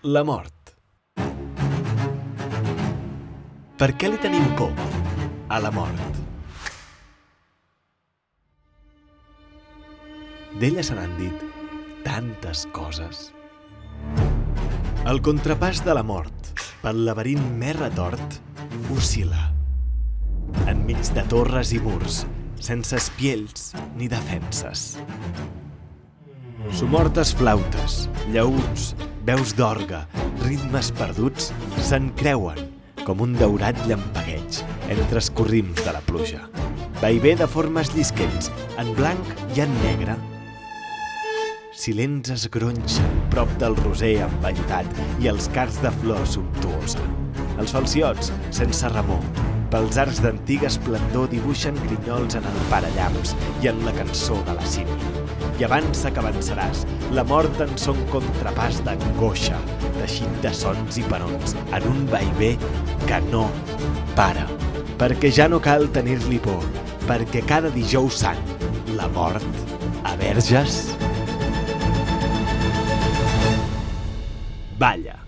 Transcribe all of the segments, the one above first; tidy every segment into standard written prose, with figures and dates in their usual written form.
La mort. Per què li tenim por a la mort? D'ella se n'han dit tantes coses. El contrapàs de la mort, pel laberint més retort, oscil·la. Enmig de torres i murs, sense espiells ni defenses. Somortes flautes, llaüts, veus d'orgue, ritmes perduts s'encreuen com un daurat llampagueig entre escorrims de la pluja. Vaivé de formes llisquents, en blanc i en negre. Silents es gronxen prop del roser envellutat i els cards de flor sumptuosa. Els falciots, sense remor, pels arcs d'antiga esplendor dibuixen grinyols en el parallamps i en la cançó de la sínia. I avança que avançaràs, la mort en son contrapàs d'angoixa, teixit de sons i perons, en un vaivé que no para. Perquè ja no cal tenir-li por, perquè cada dijous sant, la mort, a Verges, balla.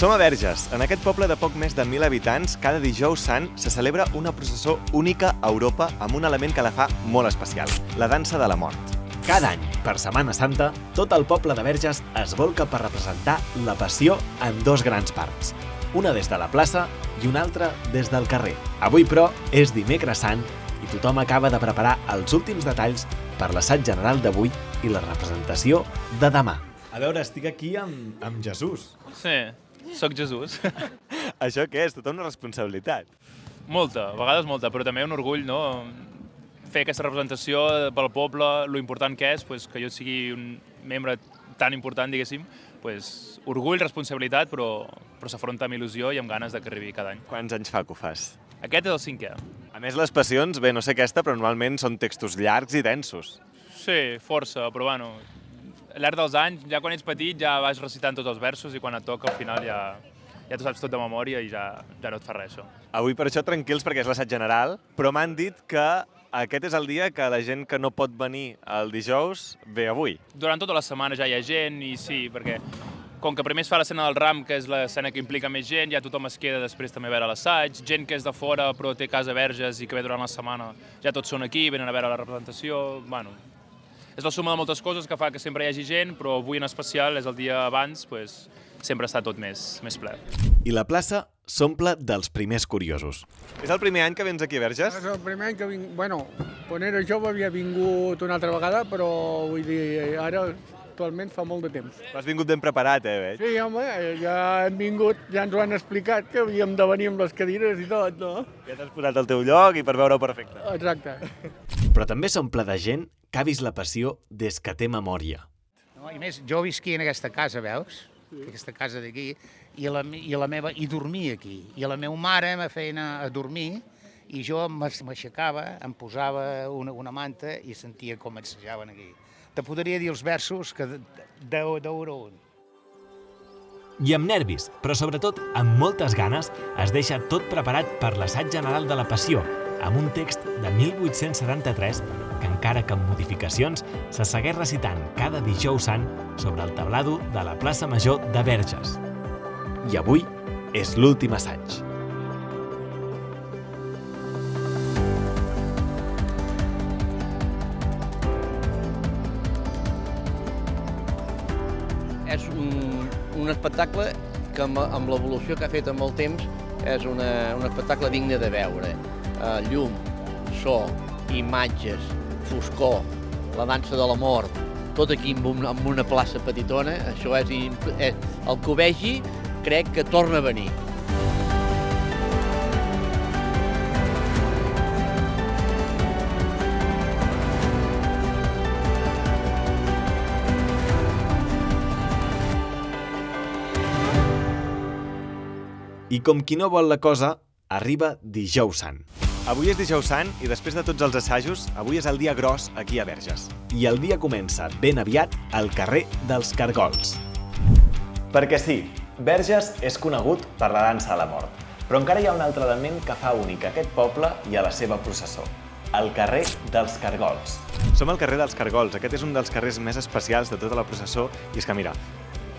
Som a Verges. En aquest poble de poc més de 1.000 habitants, cada dijous sant se celebra una processó única a Europa amb un element que la fa molt especial, la dansa de la mort. Cada any, per Setmana Santa, tot el poble de Verges es volca per representar la passió en dos grans parts. Una des de la plaça i una altra des del carrer. Avui, però, és dimecres sant i tothom acaba de preparar els últims detalls per l'assaig general d'avui i la representació de demà. A veure, estic aquí amb Jesús. Sí, sóc Jesús. Això què és? Tota una responsabilitat. Molta, a vegades molta, però també un orgull, no? Fer aquesta representació pel poble, lo important que és, que jo sigui un membre tan important, diguéssim, orgull, responsabilitat, però s'afronta amb il·lusió i amb ganes de que arribi cada any. Quants anys fa que ho fas? Aquest és el 5è. A més, les passions, bé, no sé aquesta, però normalment són textos llargs i densos. Sí, força, però bueno, al llarg dels anys, ja quan ets petit, ja vas recitant tots els versos i quan et toca, al final ja t'ho saps tot de memòria i ja no et fa res, això. Avui per això tranquils, perquè és l'assaig general, però m'han dit que aquest és el dia que la gent que no pot venir el dijous ve avui. Durant tota la setmana ja hi ha gent i sí, perquè com que primer es fa l'escena del Ram, que és l'escena que implica més gent, ja tothom es queda després també a veure l'assaig, gent que és de fora però té casa a Verges i que ve durant la setmana, ja tots són aquí, venen a veure la representació, bueno... És la suma de moltes coses que fa que sempre hi hagi gent, però avui en especial, és el dia abans, sempre està tot més ple. I la plaça s'omple dels primers curiosos. És el primer any que vens aquí a Verges? És el primer any que vinc... Bueno, quan era jove havia vingut una altra vegada, però vull dir, ara actualment fa molt de temps. Has vingut ben preparat, veig? Sí, home, ja hem vingut, ja ens ho han explicat, que havíem de venir amb les cadires i tot, no? Ja t'has posat al teu lloc i per veure-ho perfecte. Exacte. Però també s'omple de gent que ha vist la passió des que té memòria. No, i més, jo visquia en aquesta casa, veus? Sí. Aquesta casa d'aquí, i dormia aquí. I la meva mare me feia anar a dormir i jo m'aixecava, em posava una manta i sentia com assajaven aquí. Te podria dir els versos que d'un. I amb nervis, però sobretot amb moltes ganes, es deixa tot preparat per l'assaig general de la Passió, amb un text de 1873 que, encara que amb modificacions, se segueix recitant cada dijous sant sobre el tablado de la plaça Major de Verges. I avui és l'últim assaig. És un espectacle que amb l'evolució que ha fet amb el temps és un espectacle digne de veure. Llum, so, imatges, foscor, la dansa de la mort, tot aquí en una plaça petitona, això és el que ho vegi crec que torna a venir. I com qui no vol la cosa, arriba Dijous Sant. Avui és dijous sant i després de tots els assajos, avui és el dia gros aquí a Verges. I el dia comença ben aviat al carrer dels Cargols. Perquè sí, Verges és conegut per la dansa de la mort, però encara hi ha un altre element que fa únic a aquest poble i a la seva processó. El carrer dels Cargols. Som al carrer dels Cargols. Aquest és un dels carrers més especials de tota la processó i és que, mira,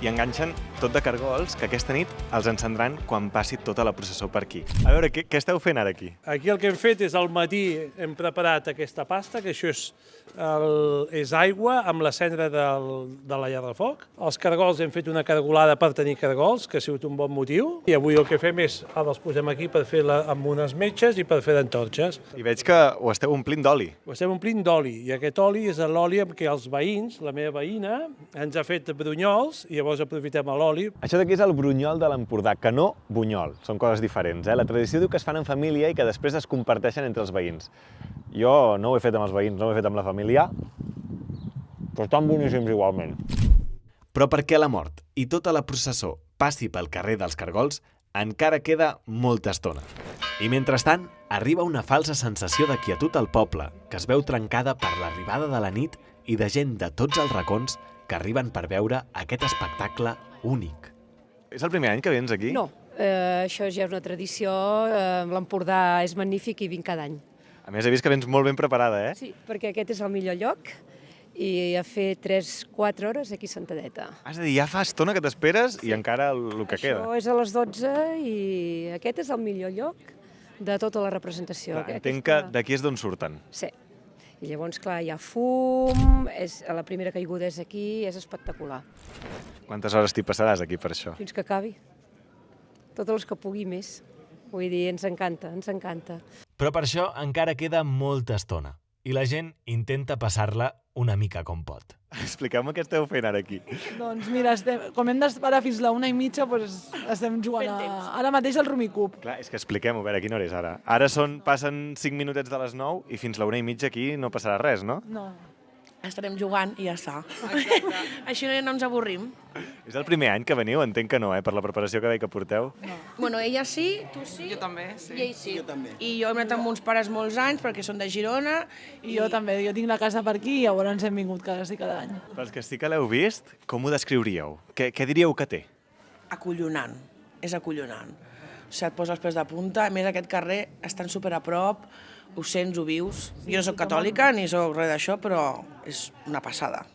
hi enganxen tot de cargols que aquesta nit els encendran quan passi tota la processó per aquí. A veure, què esteu fent ara aquí? Aquí el que hem fet és al matí hem preparat aquesta pasta, que això és aigua amb la cendra de la llar de foc. Els cargols hem fet una cargolada per tenir cargols, que ha sigut un bon motiu. I avui el que fem és, ara els posem aquí per fer amb unes metges i per fer d'antorxes. I veig que ho esteu omplint d'oli. Ho estem omplint d'oli, i aquest oli és l'oli amb què els veïns, la meva veïna, ens ha fet brunyols, i llavors aprofitem l'oli. Això d'aquí és el brunyol de l'Empordà, que no bunyol. Són coses diferents. La tradició diu que es fan en família i que després es comparteixen entre els veïns. Jo no ho he fet amb els veïns, no ho he fet amb la família, però estan boníssims igualment. Però perquè la mort i tota la processó passi pel carrer dels Cargols, encara queda molta estona. I mentrestant, arriba una falsa sensació de quietud al poble, que es veu trencada per l'arribada de la nit i de gent de tots els racons que arriben per veure aquest espectacle únic. És el primer any que vens aquí? No, això ja és una tradició, l'Empordà és magnífic i vinc cada any. A més, he vist que vens molt ben preparada, eh? Sí, perquè aquest és el millor lloc i a fer 3-4 hores aquí sentadeta. És a dir, ja fa estona que t'esperes i encara el que queda. Això és a les 12 i aquest és el millor lloc de tota la representació. Clar, entenc que d'aquí és d'on surten. Sí. I llavors, clar, hi ha fum, la primera caiguda és aquí, és espectacular. Quantes hores t'hi passaràs aquí per això? Fins que acabi. Totes les que pugui més. Vull dir, ens encanta, ens encanta. Però per això encara queda molta estona i la gent intenta passar-la una mica com pot. Expliqueu-me què esteu fent ara aquí. Doncs mira, com hem d'esperar fins la 1:30, doncs estem jugant ara mateix al Rumicup. Clar, és que expliquem-ho, a veure, a quina hora és ara? Ara passen 5 minutets de les 9 i fins la 1:30 aquí no passarà res, no? No. Estarem jugant i ja està. Així no ens avorrim. És el primer any que veniu? Entenc que no, per la preparació que veig que porteu. No. Bueno, ella sí, tu sí. Jo també, sí. I ell sí. Jo també. I jo he anat amb uns pares molts anys perquè són de Girona. I jo també, jo tinc la casa per aquí i llavors hem vingut quasi cada any. Pels que sí que l'heu vist, com ho descriuríeu? Què diríeu que té? Acollonant, és acollonant. O sigui, et posa els pèls de punta, a més aquest carrer estan super a prop, ho sents, ho vius. Jo no soc catòlica ni soc res d'això, però és una passada,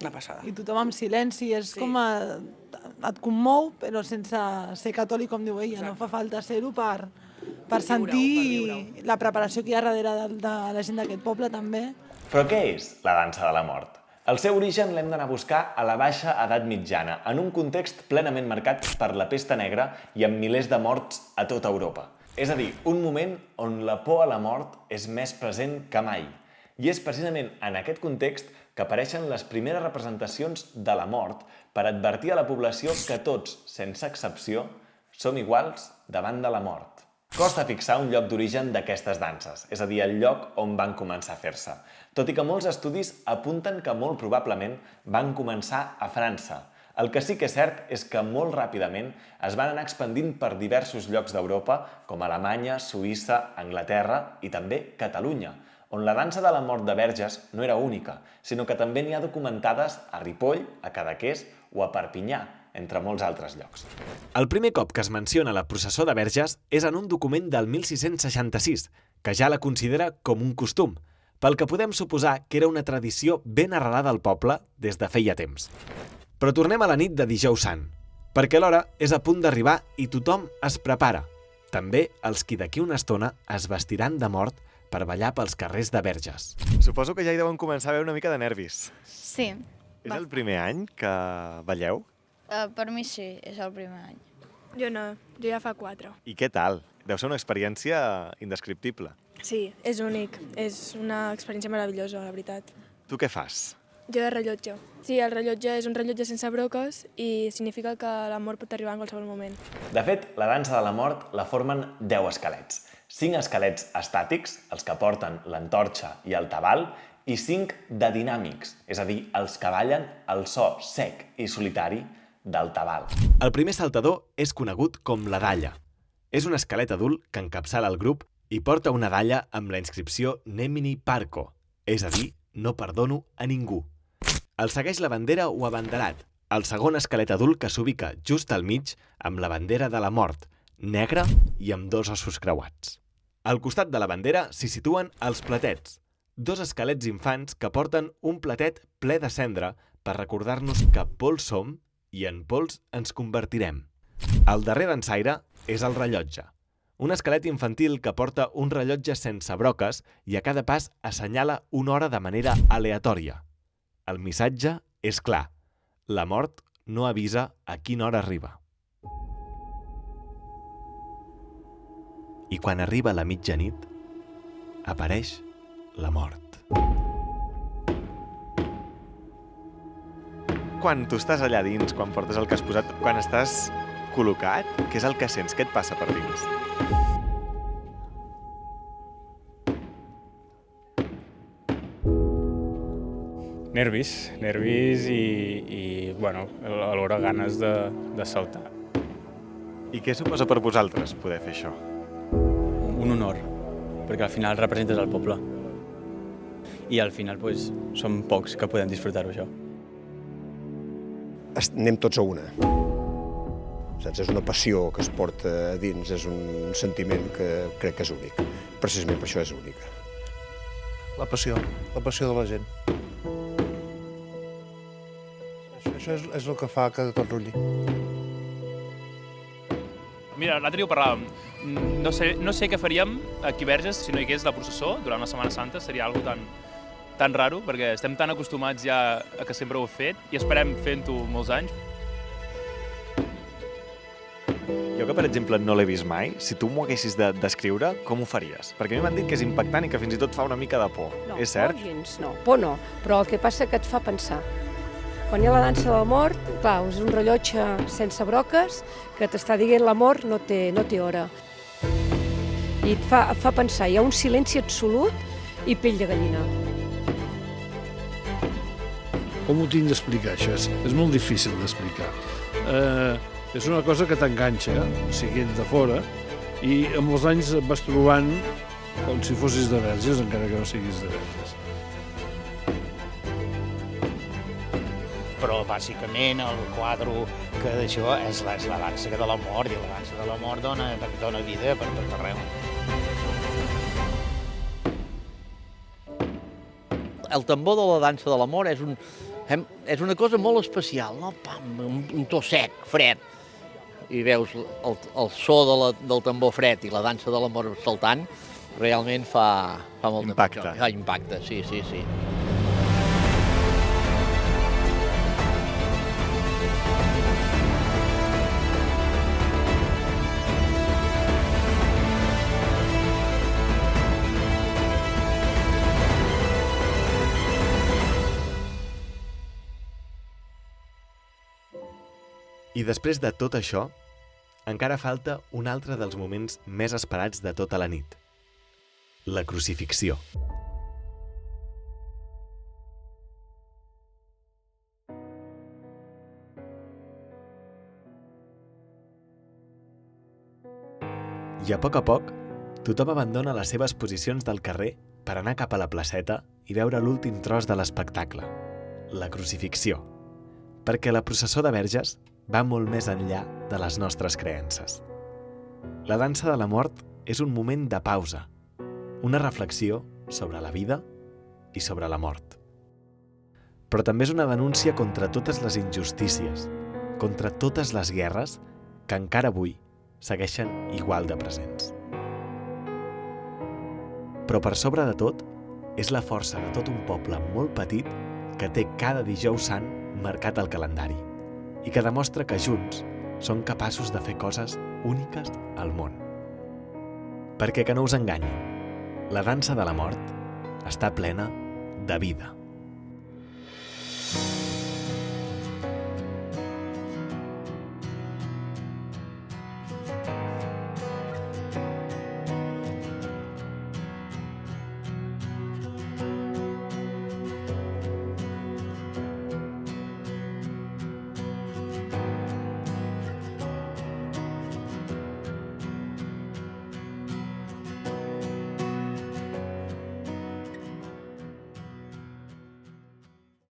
una passada. I tothom amb silenci, és com et commou, però sense ser catòlic, com diu ella. No fa falta ser-ho per sentir la preparació que hi ha darrere de la gent d'aquest poble, també. Però què és la dansa de la mort? El seu origen l'hem d'anar a buscar a la baixa edat mitjana, en un context plenament marcat per la pesta negra i amb milers de morts a tota Europa. És a dir, un moment on la por a la mort és més present que mai. I és precisament en aquest context que apareixen les primeres representacions de la mort per advertir a la població que tots, sense excepció, som iguals davant de la mort. Costa fixar un lloc d'origen d'aquestes danses, és a dir, el lloc on van començar a fer-se, tot i que molts estudis apunten que molt probablement van començar a França. El que sí que és cert és que molt ràpidament es van anar expandint per diversos llocs d'Europa, com Alemanya, Suïssa, Anglaterra i també Catalunya, on la dansa de la mort de Verges no era única, sinó que també n'hi ha documentades a Ripoll, a Cadaqués o a Perpinyà, entre molts altres llocs. El primer cop que es menciona la processó de Verges és en un document del 1666, que ja la considera com un costum, pel que podem suposar que era una tradició ben arrelada al poble des de feia temps. Però tornem a la nit de dijous sant, perquè l'hora és a punt d'arribar i tothom es prepara. També els qui d'aquí una estona es vestiran de mort per ballar pels carrers de Verges. Suposo que ja hi deuen començar a haver una mica de nervis. Sí. És el primer any que balleu? Per mi sí, és el primer any. Jo no, jo ja fa 4. I què tal? Deu ser una experiència indescriptible. Sí, és únic, és una experiència meravellosa, la veritat. Tu què fas? Jo de rellotge. Sí, el rellotge és un rellotge sense broques i significa que la mort pot arribar en qualsevol moment. De fet, la dansa de la mort la formen 10 esquelets. 5 esquelets estàtics, els que porten l'antorxa i el tabal, i 5 de dinàmics, és a dir, els que ballen el so sec i solitari del tabal. El primer saltador és conegut com la dalla. És un esquelet adult que encapçala el grup i porta una dalla amb la inscripció Nemini Parco, és a dir, no perdono a ningú. El segueix la bandera o abanderat, el segon esquelet adult que s'ubica just al mig amb la bandera de la mort, negra i amb 2 ossos creuats. Al costat de la bandera s'hi situen els platets, 2 esquelets infants que porten un platet ple de cendra per recordar-nos que pols som i en pols ens convertirem. El darrer dansaire és el rellotge, un esquelet infantil que porta un rellotge sense broques i a cada pas assenyala una hora de manera aleatòria. El missatge és clar. La mort no avisa a quina hora arriba. I quan arriba la mitjanit, apareix la mort. Quan tu estàs allà dins, quan portes el que has posat, quan estàs col·locat, què és el que sents? Què et passa per dins? Nervis i bueno, alhora ganes de saltar. I què suposa per vosaltres poder fer això? Un honor, perquè al final representes el poble. I al final pues, som pocs que podem disfrutar-ho, això. Anem tots a una. Saps? És una passió que es porta a dins, és un sentiment que crec que és únic. Precisament per això és única. La passió de la gent. Això és el que fa que tot rulli. Mira, l'altre dia ho parlàvem. No sé què faríem aquí a Verges si no hi hagués la processó durant la Setmana Santa. Seria algo tan raro, perquè estem tan acostumats ja a que sempre ho he fet i esperem fent-ho molts anys. Jo que, per exemple, no l'he vist mai, si tu m'ho haguessis de descriure, com ho faries? Perquè a mi m'han dit que és impactant i que fins i tot fa una mica de por. No, és cert? por gens, no. Por no, però el que passa que et fa pensar. Quan hi ha la dansa de la mort, clar, és un rellotge sense broques que t'està dient la mort no té hora. I et fa pensar, hi ha un silenci absolut i pell de gallina. Com ho tinc d'explicar, això? És molt difícil d'explicar. És una cosa que t'enganxa, siguent de fora, i amb els anys et vas trobant com si fossis de Verges, encara que no siguis de Verges. Però bàsicament el quadre que d'això és la dansa de la mort, i la dansa de la mort dona vida per tot arreu. El tambor de la dansa de la mort és una cosa molt especial, no? Pam, un to sec, fred, i veus el so del tambor fred i la dansa de la mort saltant, realment fa molt impacte. Fa impacte, sí. I després de tot això, encara falta un altre dels moments més esperats de tota la nit. La crucifixió. I a poc, tothom abandona les seves posicions del carrer per anar cap a la placeta i veure l'últim tros de l'espectacle, la crucifixió. Perquè la processó de Verges va molt més enllà de les nostres creences. La dansa de la mort és un moment de pausa, una reflexió sobre la vida i sobre la mort. Però també és una denúncia contra totes les injustícies, contra totes les guerres que encara avui segueixen igual de presents. Però per sobre de tot, és la força de tot un poble molt petit que té cada dijous sant marcat al calendari i que demostra que junts són capaços de fer coses úniques al món. Perquè que no us enganyin, la dansa de la mort està plena de vida.